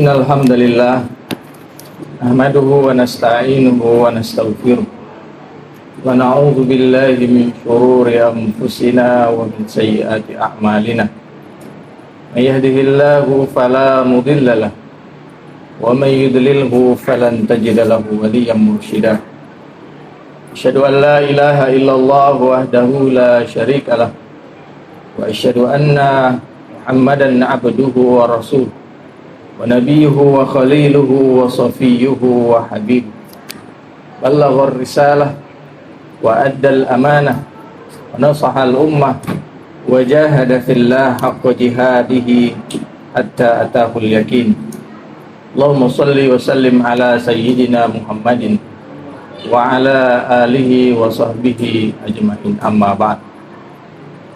Innal hamdalillah nahmaduhu wa nasta'inuhu wa nastaghfiruh wa na'udzu billahi min shururi anfusina wa min sayyiati a'malina. May yahdihillahu fala mudilla lahu wa may yudlilhu falan tajida lahu waliyyan mursyida. Asyhadu an la ilaha illallah wahdahu la syarika lah wa asyhadu anna Muhammadan abduhu wa rasuluh wa nabiyuhu wa khaliluhu wa safiyuhu wa habibuh. Ballaghar risalah wa addal amanah wa nasahal ummah wa jahada fillah haqqa jihadihi hatta atahul yakin. Allahumma salli wa sallim ala sayyidina Muhammadin wa ala alihi wa sahbihi ajma'in, amma ba'd.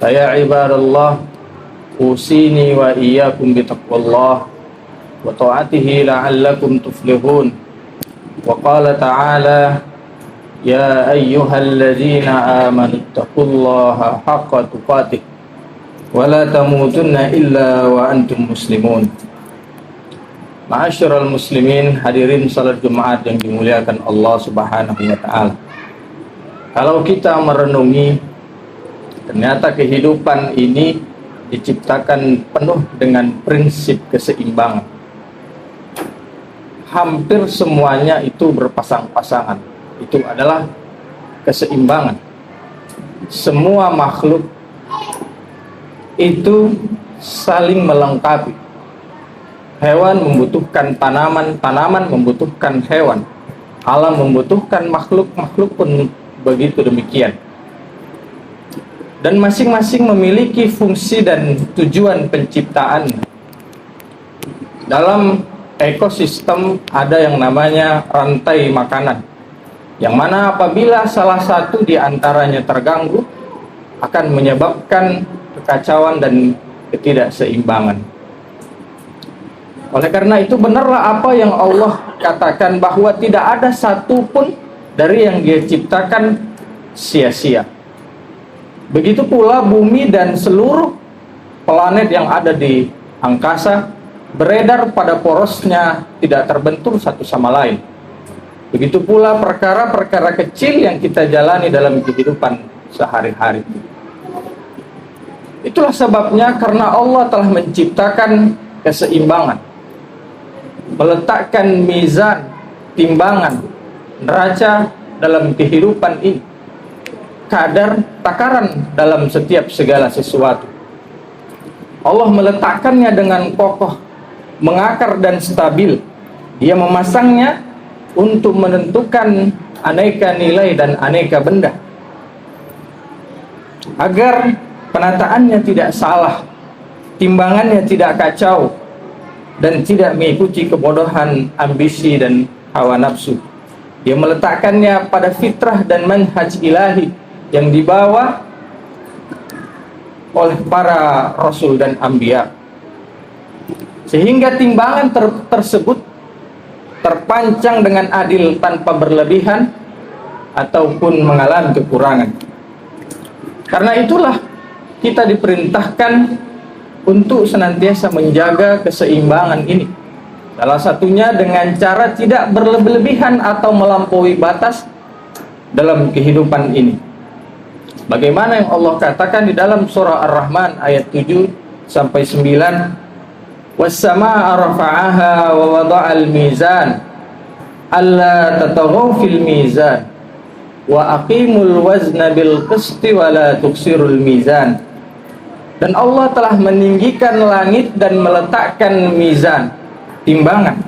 Ya ibadallah, usini wa iyyakum bitaqwallah wa ta'atihi la'allakum tuflihun. Wa qala ta'ala, ya ayyuhalladzina amanu taqullaha haqqa tuqatih wa la tamutunna illa wa antum muslimun. Ma'asyiral muslimin, hadirin salat Jumat yang dimuliakan Allah Subhanahu wa taala. Kalau kita merenungi, ternyata kehidupan ini diciptakan penuh dengan prinsip keseimbangan. Hampir semuanya itu berpasang-pasangan. Itu adalah keseimbangan. Semua makhluk itu saling melengkapi. Hewan membutuhkan tanaman, tanaman membutuhkan hewan. Alam membutuhkan makhluk, makhluk pun begitu demikian. Dan masing-masing memiliki fungsi dan tujuan penciptaan. Dalam ekosistem ada yang namanya rantai makanan, yang mana apabila salah satu di antaranya terganggu akan menyebabkan kekacauan dan ketidakseimbangan. Oleh karena itu, benarlah apa yang Allah katakan bahwa tidak ada satupun dari yang Dia ciptakan sia-sia. Begitu pula bumi dan seluruh planet yang ada di angkasa beredar pada porosnya, tidak terbentur satu sama lain. Begitu pula perkara-perkara kecil yang kita jalani dalam kehidupan sehari-hari. Itulah sebabnya karena Allah telah menciptakan keseimbangan, meletakkan mizan, timbangan, neraca dalam kehidupan ini, kadar takaran dalam setiap segala sesuatu. Allah meletakkannya dengan kokoh, mengakar dan stabil. Dia memasangnya untuk menentukan aneka nilai dan aneka benda, agar penataannya tidak salah, timbangannya tidak kacau, dan tidak mengikuti kebodohan, ambisi, dan hawa nafsu. Dia meletakkannya pada fitrah dan manhaj ilahi yang dibawa oleh para rasul dan anbiya, sehingga timbangan tersebut terpancang dengan adil tanpa berlebihan ataupun mengalami kekurangan. Karena itulah kita diperintahkan untuk senantiasa menjaga keseimbangan ini. Salah satunya dengan cara tidak berlebihan atau melampaui batas dalam kehidupan ini. Bagaimana yang Allah katakan di dalam surah Ar-Rahman ayat 7 sampai 9, was-samaa'a rafa'aha wa wada'al mizan alla tataghaw fil mizan wa aqimul wazna bil qisti wa la tuksirul mizan. Dan Allah telah meninggikan langit dan meletakkan mizan, timbangan,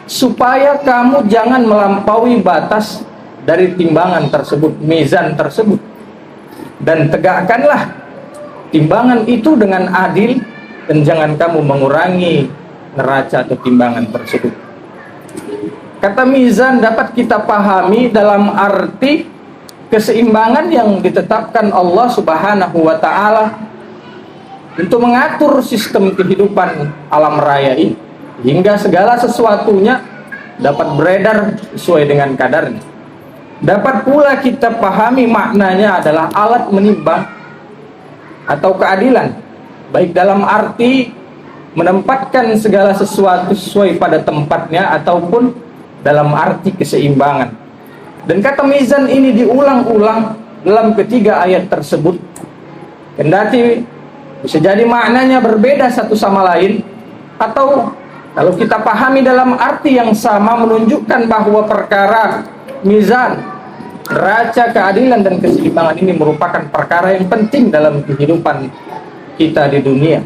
supaya kamu jangan melampaui batas dari timbangan tersebut, mizan tersebut. Dan tegakkanlah timbangan itu dengan adil, dan jangan kamu mengurangi neraca atau timbangan tersebut. Kata mizan dapat kita pahami dalam arti keseimbangan yang ditetapkan Allah Subhanahu wa taala untuk mengatur sistem kehidupan alam raya ini, hingga segala sesuatunya dapat beredar sesuai dengan kadarnya. Dapat pula kita pahami maknanya adalah alat menimbang atau keadilan, baik dalam arti menempatkan segala sesuatu sesuai pada tempatnya ataupun dalam arti keseimbangan. Dan kata mizan ini diulang-ulang dalam ketiga ayat tersebut. Kendati bisa jadi maknanya berbeda satu sama lain, atau kalau kita pahami dalam arti yang sama menunjukkan bahwa perkara mizan, neraca keadilan dan keseimbangan ini merupakan perkara yang penting dalam kehidupan kita di dunia.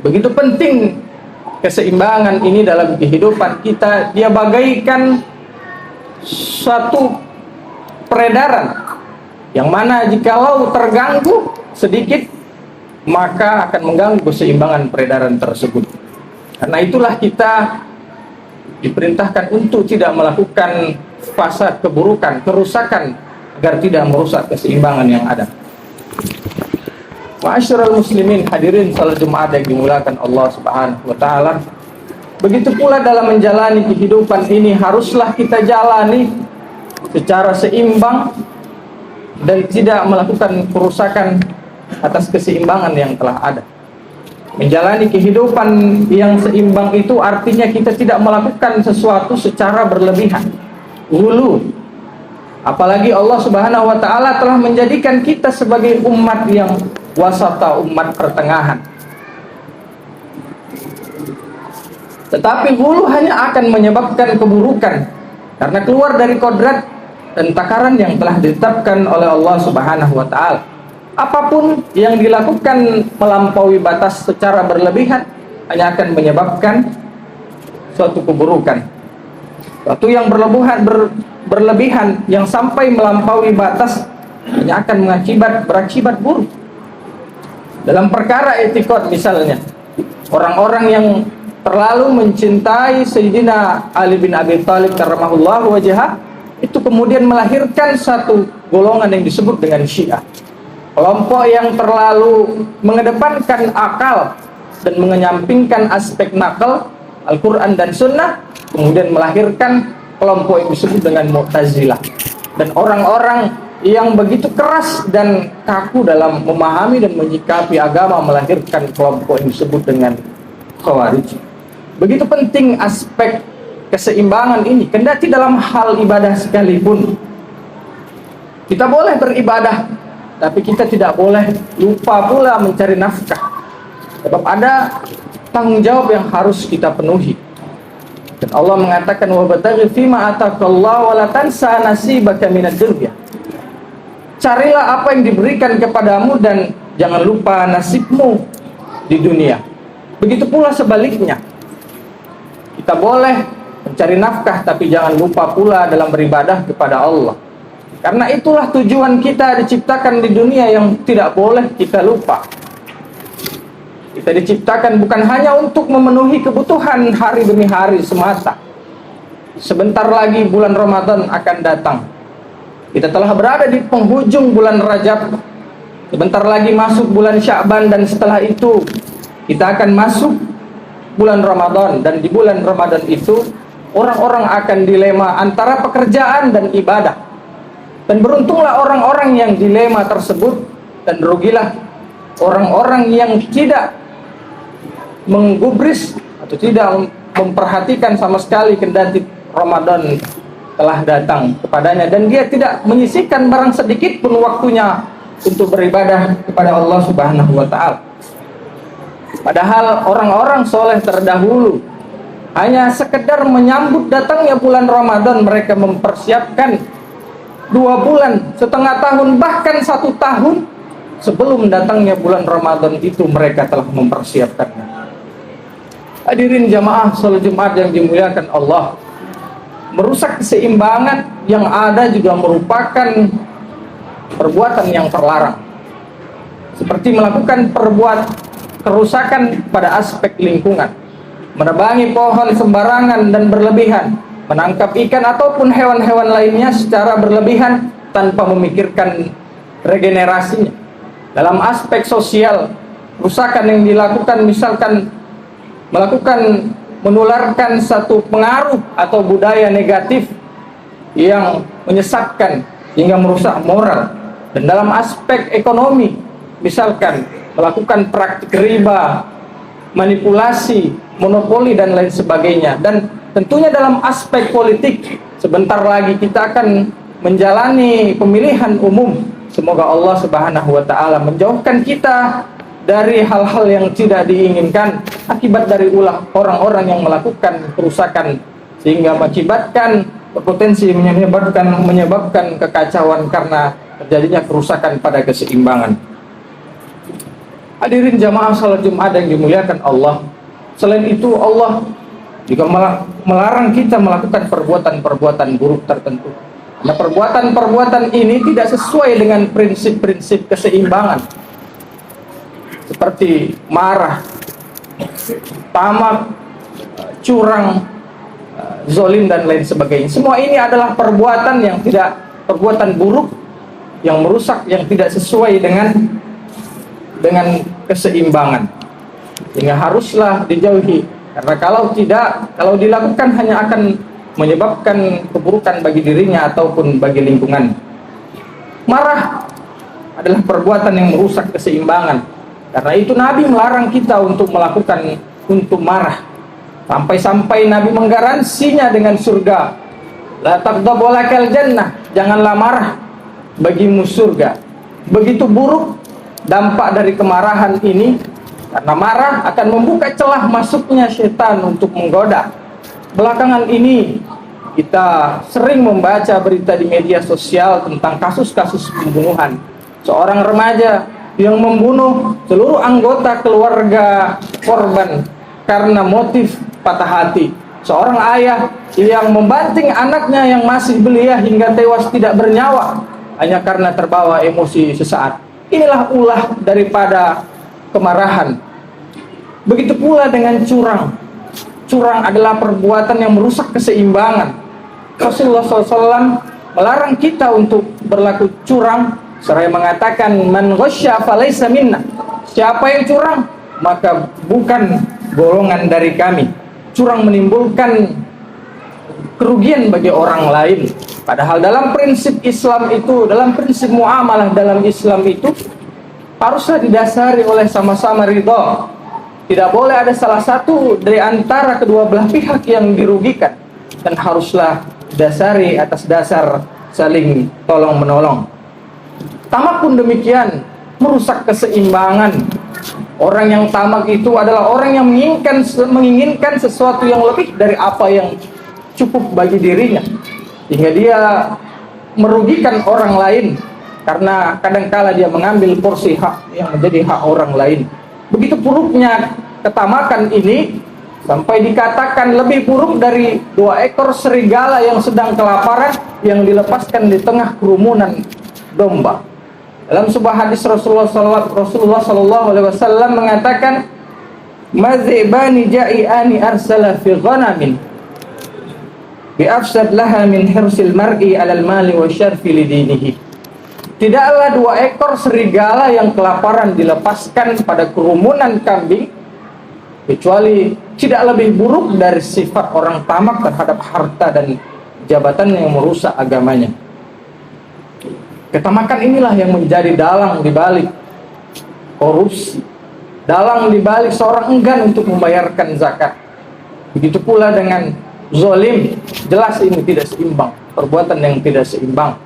Begitu penting keseimbangan ini dalam kehidupan kita, dia bagaikan suatu peredaran yang mana jikalau terganggu sedikit maka akan mengganggu keseimbangan peredaran tersebut. Karena itulah kita diperintahkan untuk tidak melakukan fasad, keburukan, kerusakan agar tidak merusak keseimbangan yang ada. Ma'asyiral muslimin, hadirin salat Jumat yang dimuliakan Allah Subhanahu wa taala. Begitu pula dalam menjalani kehidupan ini haruslah kita jalani secara seimbang dan tidak melakukan kerusakan atas keseimbangan yang telah ada. Menjalani kehidupan yang seimbang itu artinya kita tidak melakukan sesuatu secara berlebihan, hulu. Apalagi Allah Subhanahu wa taala telah menjadikan kita sebagai umat yang wasata, umat pertengahan. Tetapi hulu hanya akan menyebabkan keburukan karena keluar dari kodrat dan takaran yang telah ditetapkan oleh Allah Subhanahu wa taala. Apapun yang dilakukan melampaui batas secara berlebihan hanya akan menyebabkan suatu keburukan. Suatu yang berlebihan yang sampai melampaui batas hanya akan berakibat buruk. Dalam perkara etikot misalnya, orang-orang yang terlalu mencintai Sayyidina Ali bin Abi Thalib karramahullahu wajhah itu kemudian melahirkan satu golongan yang disebut dengan Syiah. Kelompok yang terlalu mengedepankan akal dan menyampingkan aspek nakal Al-Quran dan Sunnah, kemudian melahirkan kelompok yang disebut dengan Mu'tazilah. Dan orang-orang yang begitu keras dan kaku dalam memahami dan menyikapi agama melahirkan kelompok yang disebut dengan Khawarij. Begitu penting aspek keseimbangan ini, kendati dalam hal ibadah sekalipun. Kita boleh beribadah, tapi kita tidak boleh lupa pula mencari nafkah. Sebab ada tanggung jawab yang harus kita penuhi. Dan Allah mengatakan wabtaghi fima ataqallahu wa la tansa nasibaka minad dunya. Carilah apa yang diberikan kepadamu dan jangan lupa nasibmu di dunia. Begitu pula sebaliknya. Kita boleh mencari nafkah tapi jangan lupa pula dalam beribadah kepada Allah. Karena itulah tujuan kita diciptakan di dunia yang tidak boleh kita lupa. Kita diciptakan bukan hanya untuk memenuhi kebutuhan hari demi hari semata. Sebentar lagi bulan Ramadan akan datang. Kita telah berada di penghujung bulan Rajab. Sebentar lagi masuk bulan Sya'ban dan setelah itu kita akan masuk bulan Ramadan. Dan di bulan Ramadan itu orang-orang akan dilema antara pekerjaan dan ibadah. Dan beruntunglah orang-orang yang dilema tersebut, dan rugilah orang-orang yang tidak menggubris atau tidak memperhatikan sama sekali kendati Ramadan telah datang kepadanya dan dia tidak menyisihkan barang sedikit pun waktunya untuk beribadah kepada Allah Subhanahu wa taala. Padahal orang-orang soleh terdahulu hanya sekedar menyambut datangnya bulan Ramadan, mereka mempersiapkan 2 bulan, setengah tahun, bahkan 1 tahun sebelum datangnya bulan Ramadan itu mereka telah mempersiapkannya. Hadirin jamaah salat Jumat yang dimuliakan Allah, merusak keseimbangan yang ada juga merupakan perbuatan yang terlarang. Seperti melakukan kerusakan pada aspek lingkungan, menebangi pohon sembarangan dan berlebihan, menangkap ikan ataupun hewan-hewan lainnya secara berlebihan tanpa memikirkan regenerasinya. Dalam aspek sosial, kerusakan yang dilakukan misalkan menularkan satu pengaruh atau budaya negatif yang menyesatkan hingga merusak moral. Dan dalam aspek ekonomi, misalkan melakukan praktik riba manipulasi, monopoli dan lain sebagainya. Dan tentunya dalam aspek politik, sebentar lagi kita akan menjalani pemilihan umum. Semoga Allah Subhanahu wa taala menjauhkan kita dari hal-hal yang tidak diinginkan akibat dari ulah orang-orang yang melakukan kerusakan, sehingga mengakibatkan berpotensi menyebabkan kekacauan karena terjadinya kerusakan pada keseimbangan. Hadirin jamaah salat Jumat yang dimuliakan Allah, selain itu Allah juga melarang kita melakukan perbuatan-perbuatan buruk tertentu. Nah, perbuatan-perbuatan ini tidak sesuai dengan prinsip-prinsip keseimbangan, seperti marah, tamak, curang, zolim dan lain sebagainya. Semua ini adalah perbuatan buruk yang merusak, yang tidak sesuai dengan keseimbangan, sehingga haruslah dijauhi. Karena kalau dilakukan hanya akan menyebabkan keburukan bagi dirinya ataupun bagi lingkungan. Marah adalah perbuatan yang merusak keseimbangan. Karena itu Nabi melarang kita untuk marah. Sampai-sampai Nabi menggaransinya dengan surga. La taghdab walakal jannah, janganlah marah, bagimu surga. Begitu buruk dampak dari kemarahan ini, karena marah akan membuka celah masuknya setan untuk menggoda. Belakangan ini kita sering membaca berita di media sosial tentang kasus-kasus pembunuhan. Seorang remaja yang membunuh seluruh anggota keluarga korban karena motif patah hati. Seorang ayah yang membanting anaknya yang masih belia hingga tewas tidak bernyawa hanya karena terbawa emosi sesaat. Inilah ulah daripada kemarahan. Begitu pula dengan curang. Curang adalah perbuatan yang merusak keseimbangan. Rasulullah SAW melarang kita untuk berlaku curang, seraya mengatakan, man ghasya falaysa minna. Siapa yang curang, maka bukan golongan dari kami. Curang menimbulkan kerugian bagi orang lain. Padahal dalam prinsip Islam itu, dalam prinsip muamalah dalam Islam itu haruslah didasari oleh sama-sama ridha. Tidak boleh ada salah satu dari antara kedua belah pihak yang dirugikan, dan haruslah didasari atas dasar saling tolong menolong. Tamak pun demikian, merusak keseimbangan. Orang yang tamak itu adalah orang yang menginginkan sesuatu yang lebih dari apa yang cukup bagi dirinya, sehingga dia merugikan orang lain karena kadangkala dia mengambil porsi hak yang menjadi hak orang lain. Begitu buruknya ketamakan ini sampai dikatakan lebih buruk dari 2 ekor serigala yang sedang kelaparan yang dilepaskan di tengah kerumunan domba. Dalam sebuah hadis Rasulullah SAW mengatakan, "Mazibani ja'iani arsala fi ghanamin bi'afsad laha min hirsil mar'i 'alal mali wa syarfi lidinihi." Tidaklah 2 ekor serigala yang kelaparan dilepaskan pada kerumunan kambing, kecuali tidak lebih buruk dari sifat orang tamak terhadap harta dan jabatan yang merusak agamanya. Ketamakan inilah yang menjadi dalang dibalik korupsi, dalang dibalik seorang enggan untuk membayarkan zakat. Begitu pula dengan zolim, jelas ini tidak seimbang, perbuatan yang tidak seimbang.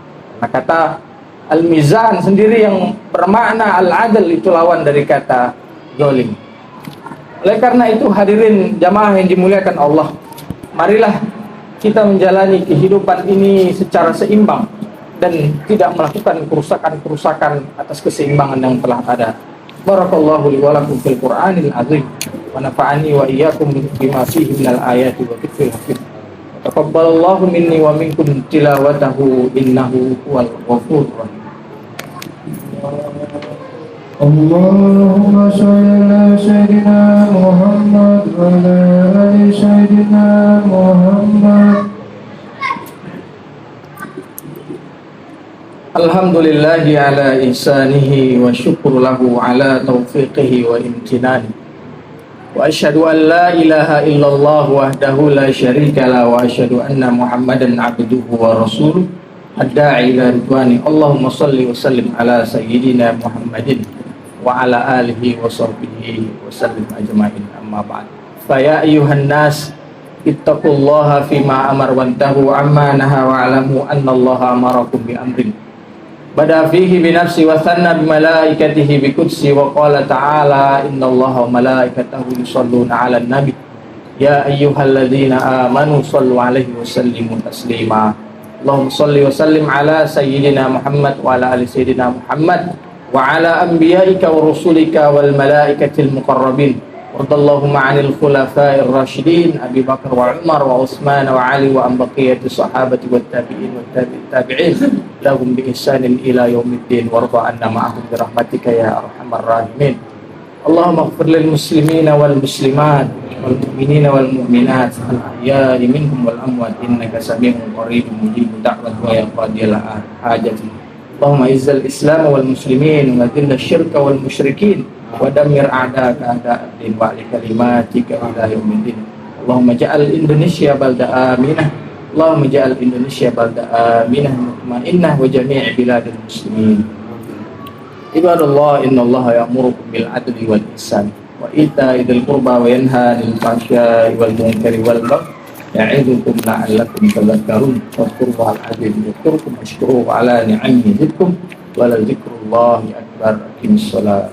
Nah, kata al-mizan sendiri yang bermakna al-adl itu lawan dari kata zolim. Oleh karena itu hadirin jamaah yang dimuliakan Allah, marilah kita menjalani kehidupan ini secara seimbang dan tidak melakukan kerusakan-kerusakan atas keseimbangan yang telah ada. Barakallahu li wa lakum fil Qur'anil azim wa nafa'ani wa iyyakum bima fihi minal ayati wa dzikril hakim. Taqabbalallahu minni wa minkum tilawatahu innahu huwal ghafurur rahim. Allahumma shalli ala sayyidina Muhammad wa ala ali sayyidina Muhammad. Alhamdulillahi ala ihsanihi wa syukru lahu ala taufiqihi wa imtinani. Wa asyhadu an la ilaha illallah wahdahu la syarika la wa asyhadu anna Muhammadan abduhu wa rasuluh adda'i ila ridwani. Allahumma salli wa sallim ala sayyidina Muhammadin wa ala alihi wa sahbihi wa sallim ajma'in, amma ba'd. Fa ya ayyuhan nas ittaqullaha fima amar wantahu amma naha wa alamu annallaha amarakum bi amrin bada fihi bi nafsi wa thanna bi malaikatihi bi qudsi wa qala ta'ala innallaha wa malaikatahu yusholluna 'alan nabi ya ayyuhalladzina amanu shallu 'alaihi wa sallimu taslima. Allahumma shalli wa sallim ala sayyidina Muhammad wa ala ali sayyidina Muhammad wa ala anbiya'ika wa rusulika wal malaikatil muqarrabin. Wardallahumma 'anil khulafa'ir rasyidin Abi Bakar wa Umar wa Utsman wa Ali wa an baqiyati sahabati wat tabi'in wat tabi'in lahum bi ihsanin ila yaumiddin warda anna ma'ahum bi rahmatika ya arhamar rahimin. Allahumma ighfir lil muslimina wal muslimat wal mu'minina wal mu'minat al ahya'i minhum wal amwat innaka samii'un qaribun mujibud da'wat wa ya qadiyal hajat. Allahumma izzil islam wal muslimin wa dhilla syirka wal musyrikin wa damir a'daka a'da'ad-din wa li kalimatika ila yaumiddin. Allahumma ja'al Indonesia balda aminah. Allahumma ja'al Indonesia balda aminah mutmainnah wa jami' biladil muslimin. Ibadallah, innallaha ya'murukum bil adli wal ihsan wa ita'i dzil qurba wa yanha 'anil fahsya'i wal munkari wal baghi ya'idukum la'allakum tadhakkarun. Wadhkurullahal 'azim yadhkurkum washkuruhu 'ala ni'amihi yazidkum wa la dzikrullahi akbar. Aqimissalah.